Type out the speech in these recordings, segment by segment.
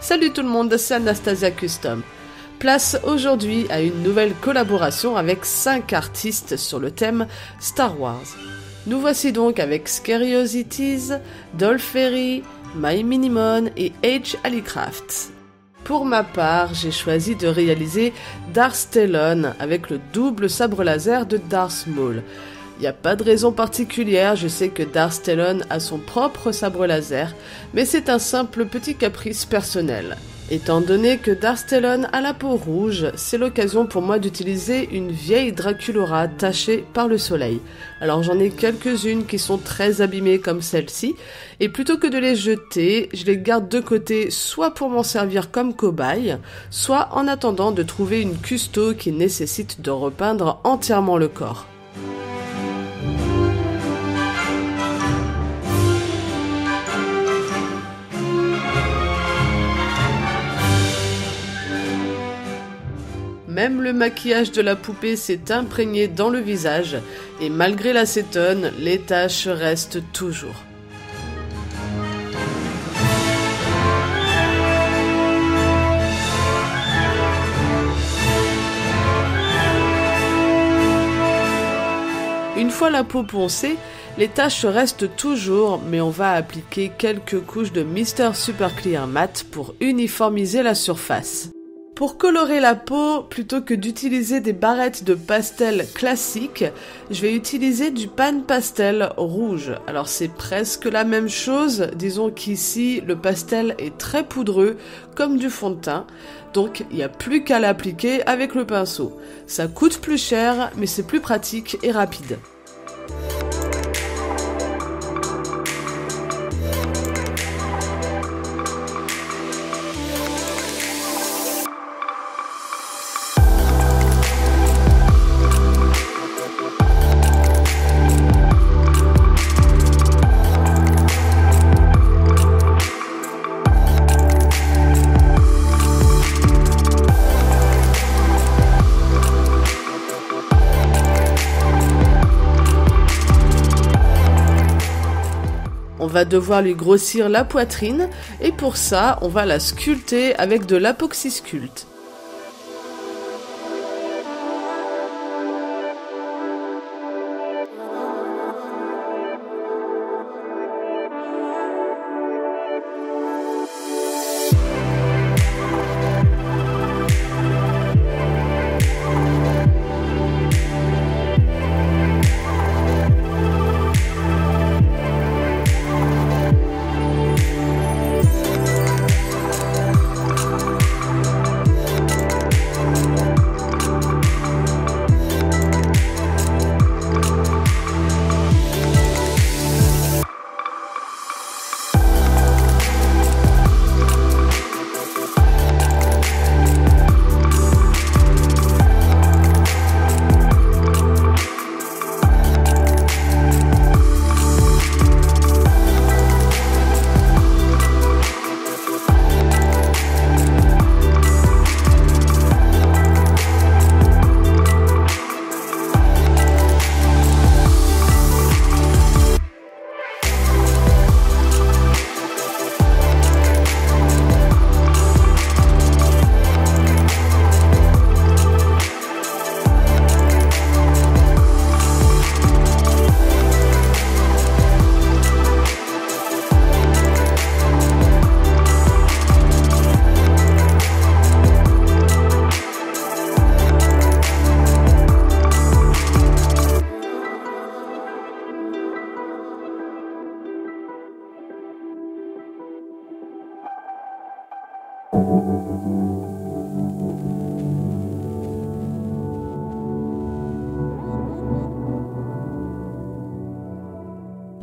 Salut tout le monde, c'est Anastasia Custom. Place aujourd'hui à une nouvelle collaboration avec 5 artistes sur le thème Star Wars. Nous voici donc avec Scariosities, Dolph-Ferry, My Minimon et H. Hallicraft. Pour ma part, j'ai choisi de réaliser Darth Talon avec le double sabre laser de Darth Maul. Il n'y a pas de raison particulière, je sais que Darth Talon a son propre sabre laser, mais c'est un simple petit caprice personnel. Étant donné que Darth Talon a la peau rouge, c'est l'occasion pour moi d'utiliser une vieille Draculaura tachée par le soleil. Alors j'en ai quelques-unes qui sont très abîmées comme celle-ci, et plutôt que de les jeter, je les garde de côté soit pour m'en servir comme cobaye, soit en attendant de trouver une custo qui nécessite de repeindre entièrement le corps. Même le maquillage de la poupée s'est imprégné dans le visage, et malgré l'acétone, les taches restent toujours. Une fois la peau poncée, les taches restent toujours, mais on va appliquer quelques couches de Mr. Super Clear Matte pour uniformiser la surface. Pour colorer la peau, plutôt que d'utiliser des barrettes de pastel classiques, je vais utiliser du pan pastel rouge. Alors c'est presque la même chose, disons qu'ici le pastel est très poudreux, comme du fond de teint, donc il n'y a plus qu'à l'appliquer avec le pinceau. Ça coûte plus cher, mais c'est plus pratique et rapide. On va devoir lui grossir la poitrine et pour ça, on va la sculpter avec de l'apoxysculpte.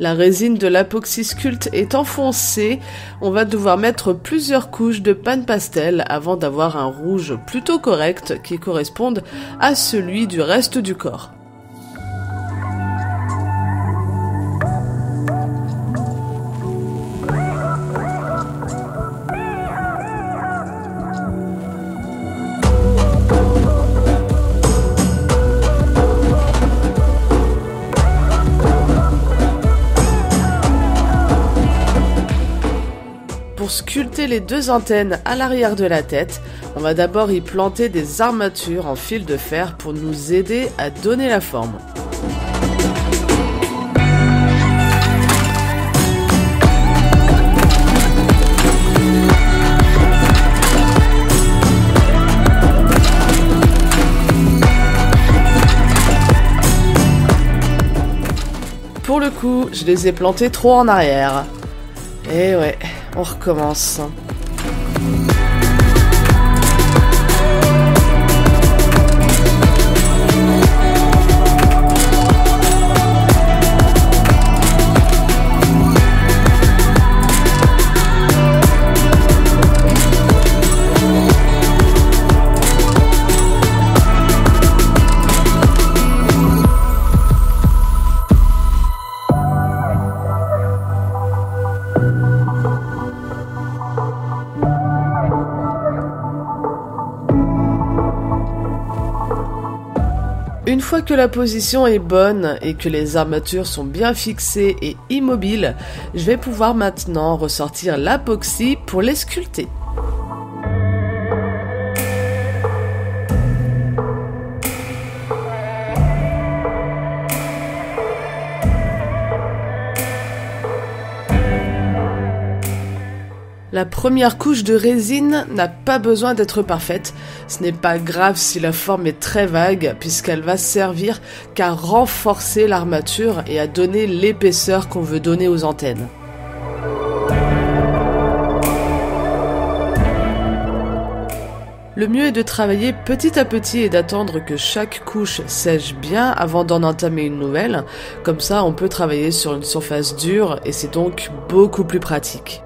La résine de l'apoxy sculpte est enfoncée, on va devoir mettre plusieurs couches de pâte pastel avant d'avoir un rouge plutôt correct qui corresponde à celui du reste du corps. Pour sculpter les deux antennes à l'arrière de la tête, on va d'abord y planter des armatures en fil de fer pour nous aider à donner la forme. Pour le coup, je les ai plantés trop en arrière. Et ouais, on recommence. Une fois que la position est bonne et que les armatures sont bien fixées et immobiles, je vais pouvoir maintenant ressortir l'apoxy pour les sculpter. La première couche de résine n'a pas besoin d'être parfaite. Ce n'est pas grave si la forme est très vague, puisqu'elle va servir qu'à renforcer l'armature et à donner l'épaisseur qu'on veut donner aux antennes. Le mieux est de travailler petit à petit et d'attendre que chaque couche sèche bien avant d'en entamer une nouvelle. Comme ça, on peut travailler sur une surface dure et c'est donc beaucoup plus pratique.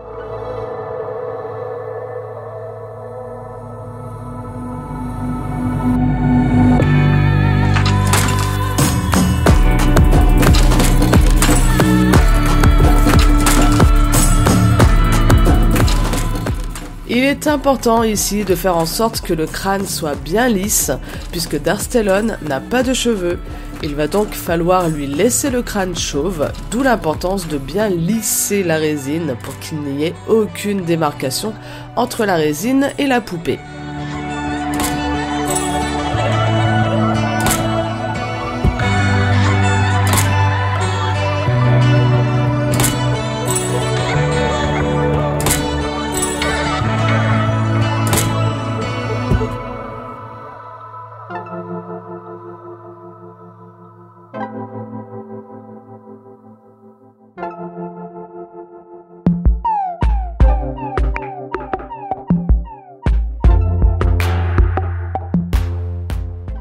Il est important ici de faire en sorte que le crâne soit bien lisse, puisque Darstellon n'a pas de cheveux. Il va donc falloir lui laisser le crâne chauve, d'où l'importance de bien lisser la résine pour qu'il n'y ait aucune démarcation entre la résine et la poupée.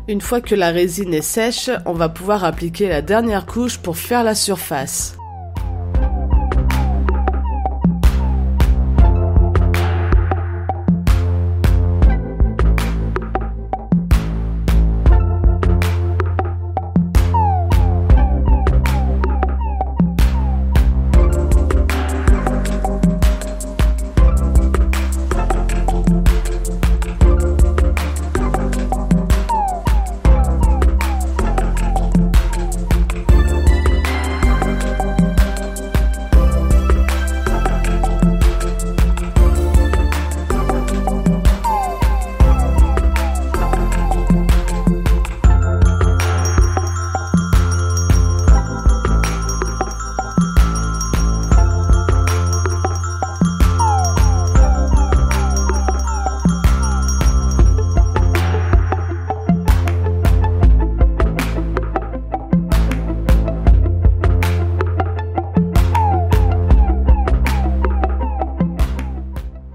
Une fois que la résine est sèche, on va pouvoir appliquer la dernière couche pour faire la surface.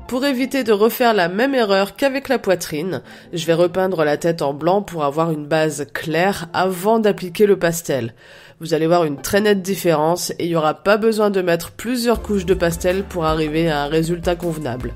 Pour éviter de refaire la même erreur qu'avec la poitrine, je vais repeindre la tête en blanc pour avoir une base claire avant d'appliquer le pastel. Vous allez voir une très nette différence et il n'y aura pas besoin de mettre plusieurs couches de pastel pour arriver à un résultat convenable.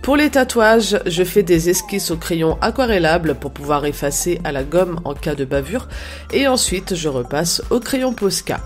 Pour les tatouages, je fais des esquisses au crayon aquarellable pour pouvoir effacer à la gomme en cas de bavure et ensuite je repasse au crayon Posca.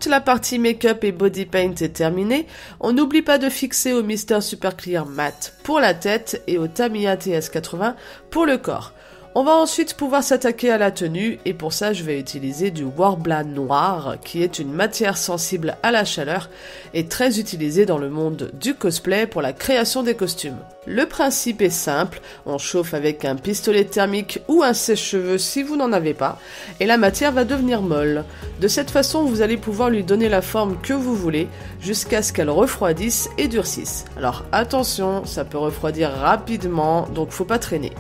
Toute la partie make-up et body paint est terminée. On n'oublie pas de fixer au Mr Super Clear Matte pour la tête et au Tamiya TS80 pour le corps. On va ensuite pouvoir s'attaquer à la tenue et pour ça je vais utiliser du Worbla noir qui est une matière sensible à la chaleur et très utilisée dans le monde du cosplay pour la création des costumes. Le principe est simple, on chauffe avec un pistolet thermique ou un sèche-cheveux si vous n'en avez pas et la matière va devenir molle. De cette façon vous allez pouvoir lui donner la forme que vous voulez jusqu'à ce qu'elle refroidisse et durcisse. Alors attention, ça peut refroidir rapidement donc faut pas traîner.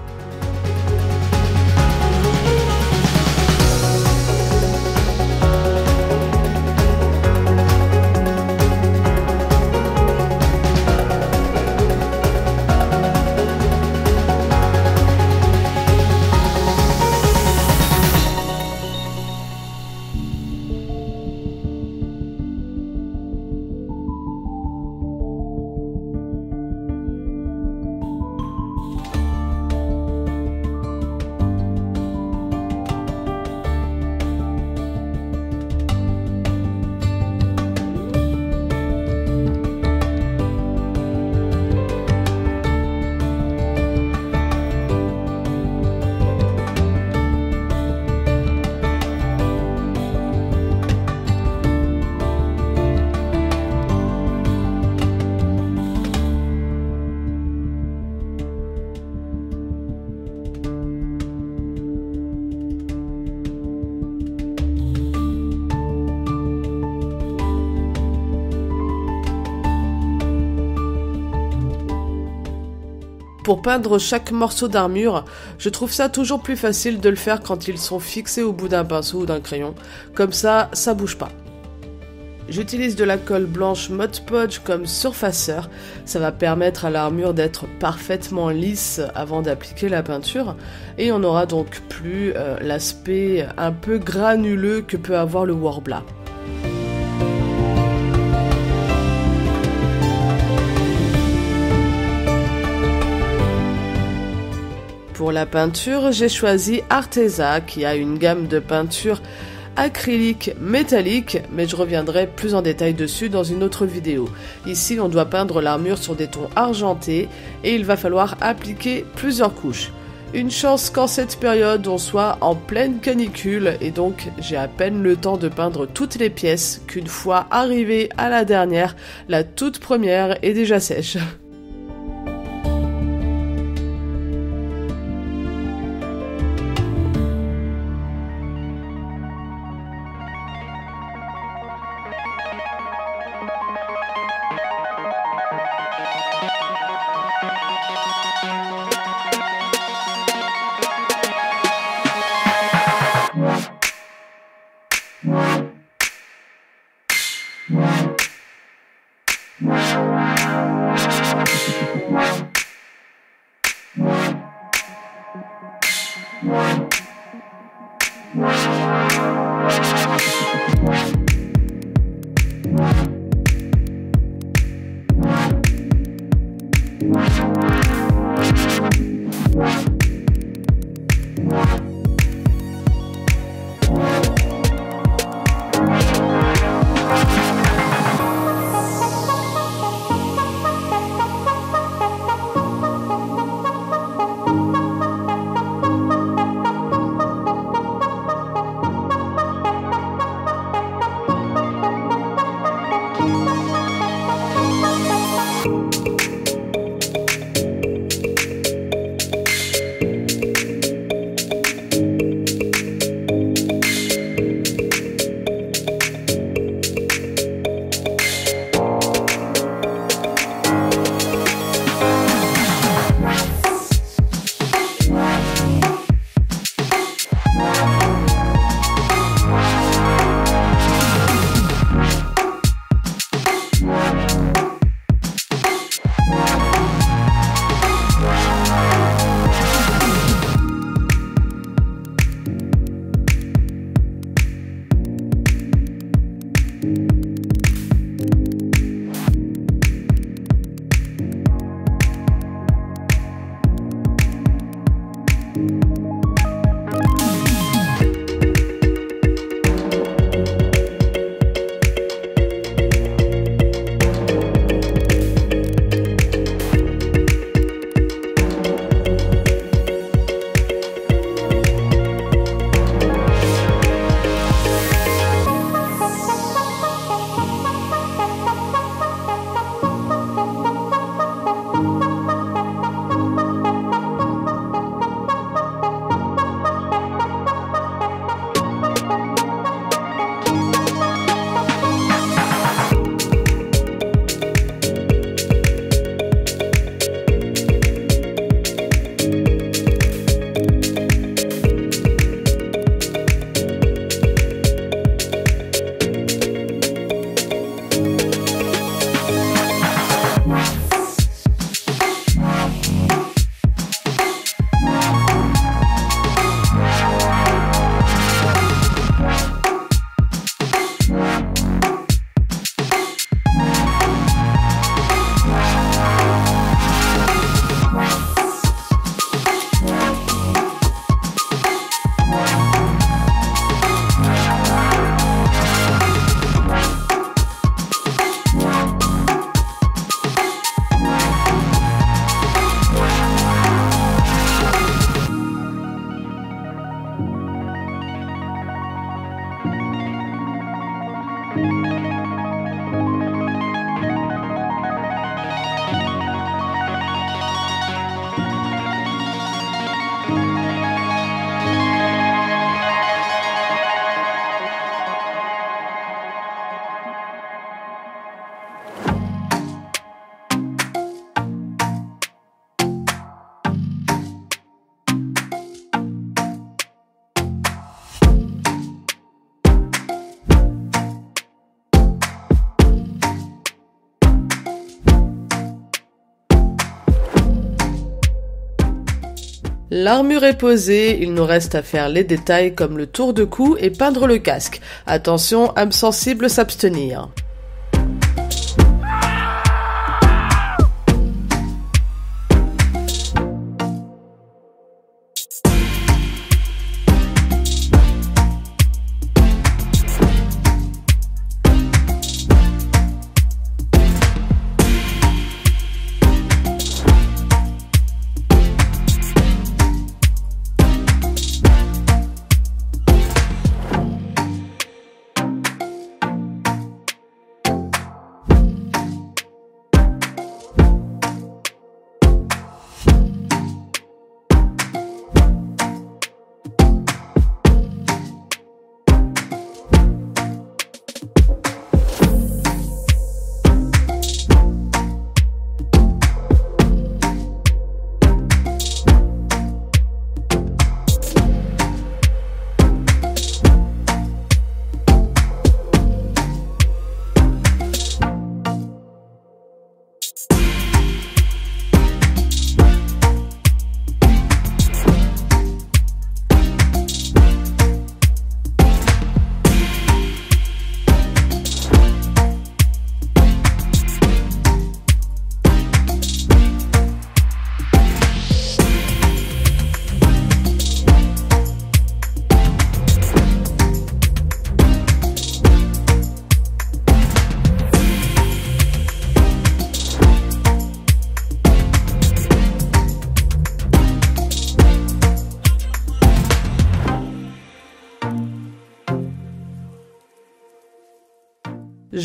Pour peindre chaque morceau d'armure, je trouve ça toujours plus facile de le faire quand ils sont fixés au bout d'un pinceau ou d'un crayon, comme ça bouge pas. J'utilise de la colle blanche Mod Podge comme surfaceur, ça va permettre à l'armure d'être parfaitement lisse avant d'appliquer la peinture, et on n'aura donc plus l'aspect un peu granuleux que peut avoir le Worbla. Pour la peinture, j'ai choisi Arteza qui a une gamme de peinture acrylique métallique, mais je reviendrai plus en détail dessus dans une autre vidéo. Ici, on doit peindre l'armure sur des tons argentés et il va falloir appliquer plusieurs couches. Une chance qu'en cette période, on soit en pleine canicule et donc j'ai à peine le temps de peindre toutes les pièces qu'une fois arrivée à la dernière, la toute première est déjà sèche. L'armure est posée, il nous reste à faire les détails comme le tour de cou et peindre le casque. Attention, âme sensible s'abstenir.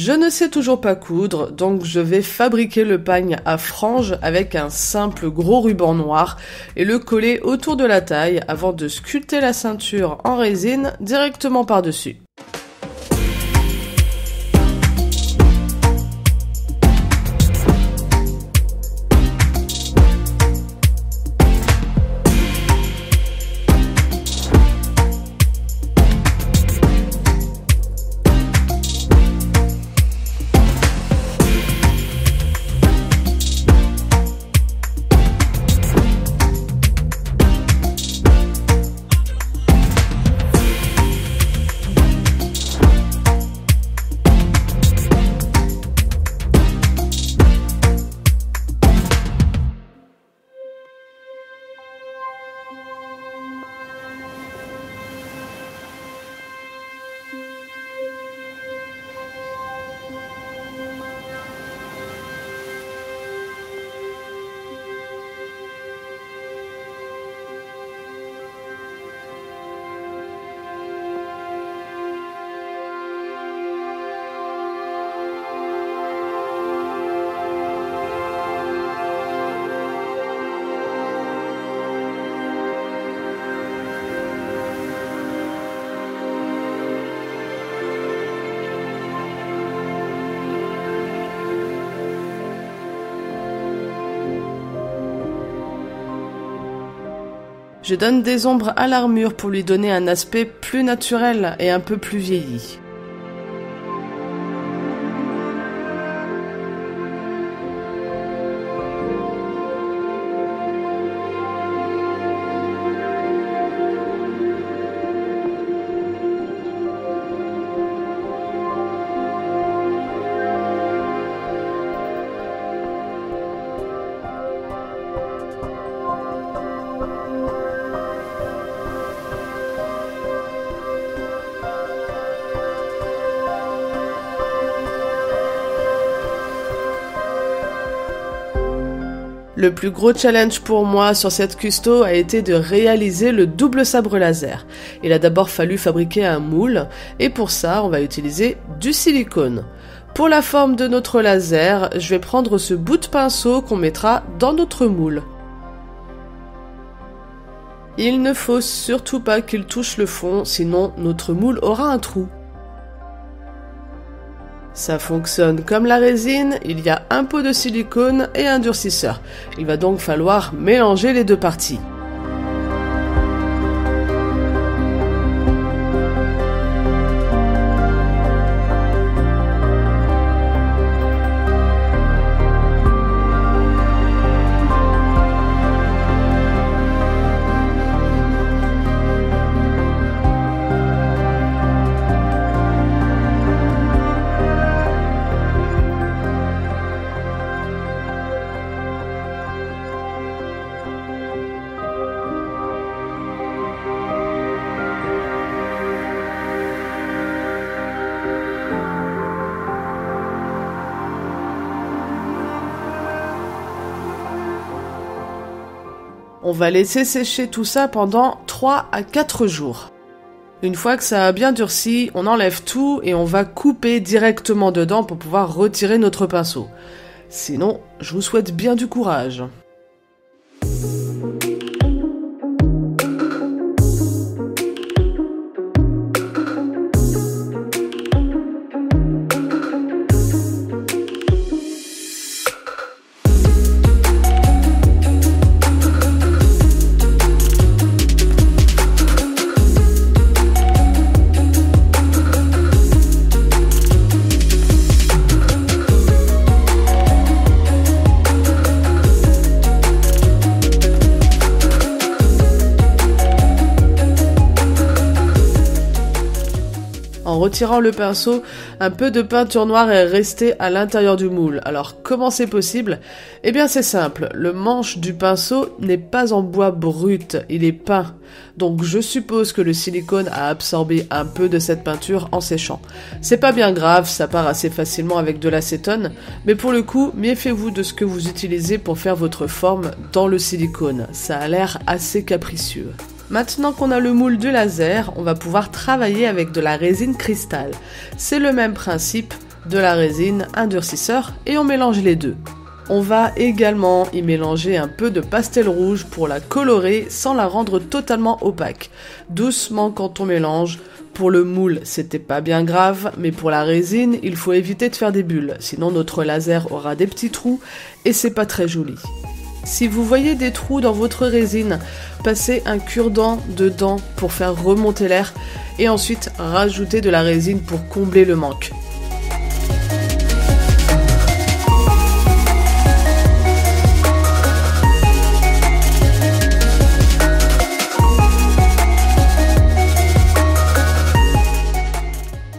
Je ne sais toujours pas coudre, donc je vais fabriquer le pagne à franges avec un simple gros ruban noir et le coller autour de la taille avant de sculpter la ceinture en résine directement par-dessus. Je donne des ombres à l'armure pour lui donner un aspect plus naturel et un peu plus vieilli. Le plus gros challenge pour moi sur cette custo a été de réaliser le double sabre laser. Il a d'abord fallu fabriquer un moule et pour ça on va utiliser du silicone. Pour la forme de notre laser, je vais prendre ce bout de pinceau qu'on mettra dans notre moule. Il ne faut surtout pas qu'il touche le fond, sinon notre moule aura un trou. Ça fonctionne comme la résine, il y a un pot de silicone et un durcisseur. Il va donc falloir mélanger les deux parties. On va laisser sécher tout ça pendant 3 à 4 jours. Une fois que ça a bien durci, on enlève tout et on va couper directement dedans pour pouvoir retirer notre pinceau. Sinon, je vous souhaite bien du courage. En retirant le pinceau, un peu de peinture noire est resté à l'intérieur du moule. Alors comment c'est possible? Eh bien c'est simple, le manche du pinceau n'est pas en bois brut, il est peint. Donc je suppose que le silicone a absorbé un peu de cette peinture en séchant. C'est pas bien grave, ça part assez facilement avec de l'acétone, mais pour le coup, méfiez-vous de ce que vous utilisez pour faire votre forme dans le silicone. Ça a l'air assez capricieux. Maintenant qu'on a le moule de laser, on va pouvoir travailler avec de la résine cristal. C'est le même principe de la résine, un durcisseur, et on mélange les deux. On va également y mélanger un peu de pastel rouge pour la colorer sans la rendre totalement opaque. Doucement quand on mélange. Pour le moule, c'était pas bien grave, mais pour la résine, il faut éviter de faire des bulles, sinon notre laser aura des petits trous et c'est pas très joli. Si vous voyez des trous dans votre résine, passez un cure-dent dedans pour faire remonter l'air et ensuite rajoutez de la résine pour combler le manque.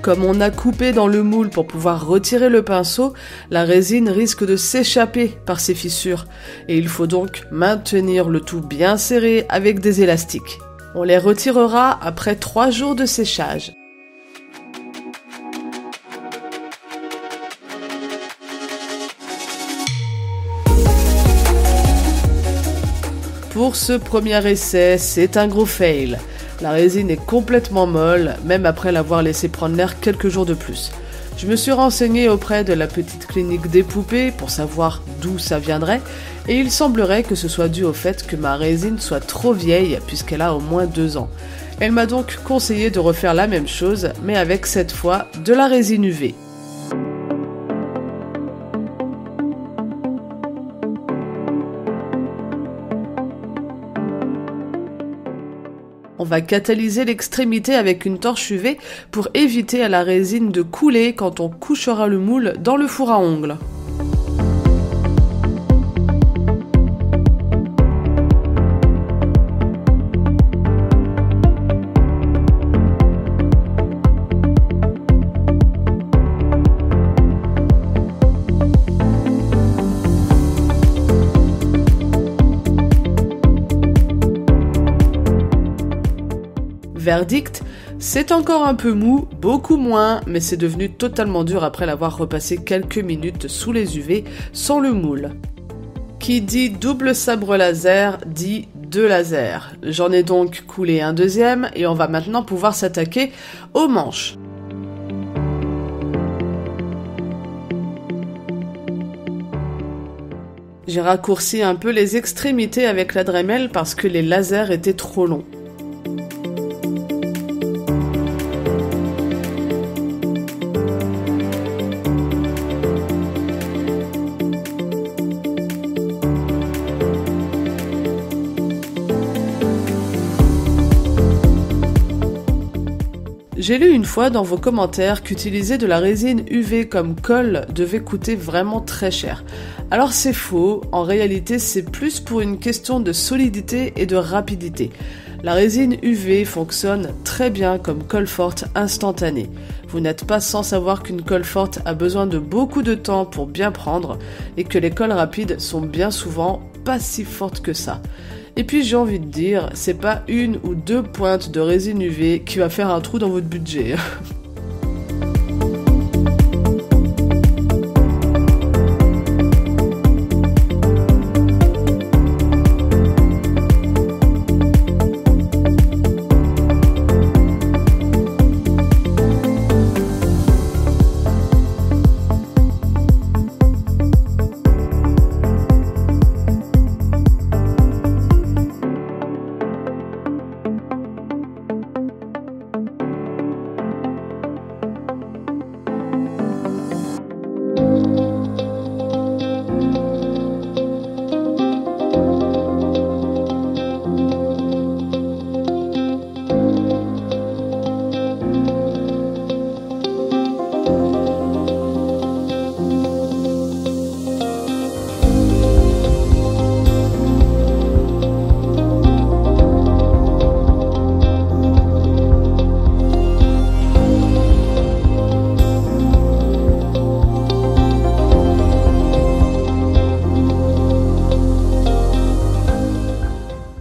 Comme on a coupé dans le moule pour pouvoir retirer le pinceau, la résine risque de s'échapper par ces fissures et il faut donc maintenir le tout bien serré avec des élastiques. On les retirera après 3 jours de séchage. Pour ce premier essai, c'est un gros fail. La résine est complètement molle, même après l'avoir laissé prendre l'air quelques jours de plus. Je me suis renseignée auprès de la petite clinique des poupées pour savoir d'où ça viendrait, et il semblerait que ce soit dû au fait que ma résine soit trop vieille puisqu'elle a au moins 2 ans. Elle m'a donc conseillé de refaire la même chose, mais avec cette fois de la résine UV. On va catalyser l'extrémité avec une torche UV pour éviter à la résine de couler quand on couchera le moule dans le four à ongles. Verdict, c'est encore un peu mou, beaucoup moins, mais c'est devenu totalement dur après l'avoir repassé quelques minutes sous les UV sans le moule. Qui dit double sabre laser dit 2 lasers. J'en ai donc coulé un deuxième et on va maintenant pouvoir s'attaquer aux manches. J'ai raccourci un peu les extrémités avec la Dremel parce que les lasers étaient trop longs. J'ai lu une fois dans vos commentaires qu'utiliser de la résine UV comme colle devait coûter vraiment très cher. Alors c'est faux, en réalité c'est plus pour une question de solidité et de rapidité. La résine UV fonctionne très bien comme colle forte instantanée. Vous n'êtes pas sans savoir qu'une colle forte a besoin de beaucoup de temps pour bien prendre et que les colles rapides sont bien souvent pas si fortes que ça. Et puis j'ai envie de dire, c'est pas 1 ou 2 pointes de résine UV qui va faire un trou dans votre budget.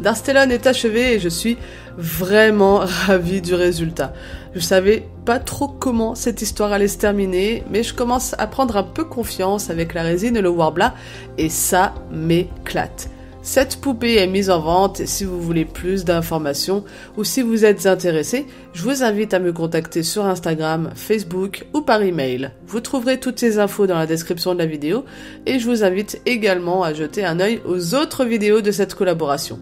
Darstellon est achevé et je suis vraiment ravie du résultat. Je savais pas trop comment cette histoire allait se terminer, mais je commence à prendre un peu confiance avec la résine et le Worbla, et ça m'éclate. Cette poupée est mise en vente et si vous voulez plus d'informations ou si vous êtes intéressé, je vous invite à me contacter sur Instagram, Facebook ou par email. Vous trouverez toutes ces infos dans la description de la vidéo et je vous invite également à jeter un œil aux autres vidéos de cette collaboration.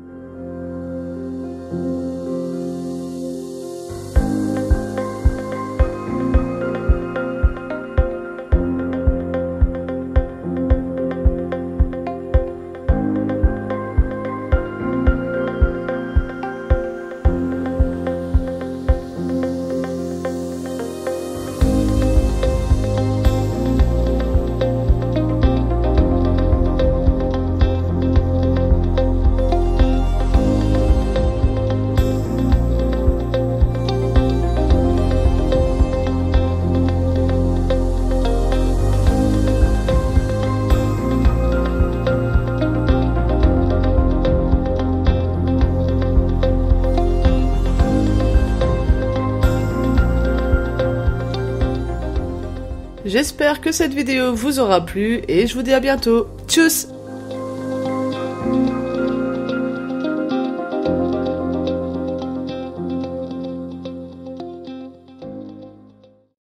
J'espère que cette vidéo vous aura plu et je vous dis à bientôt. Tchuss!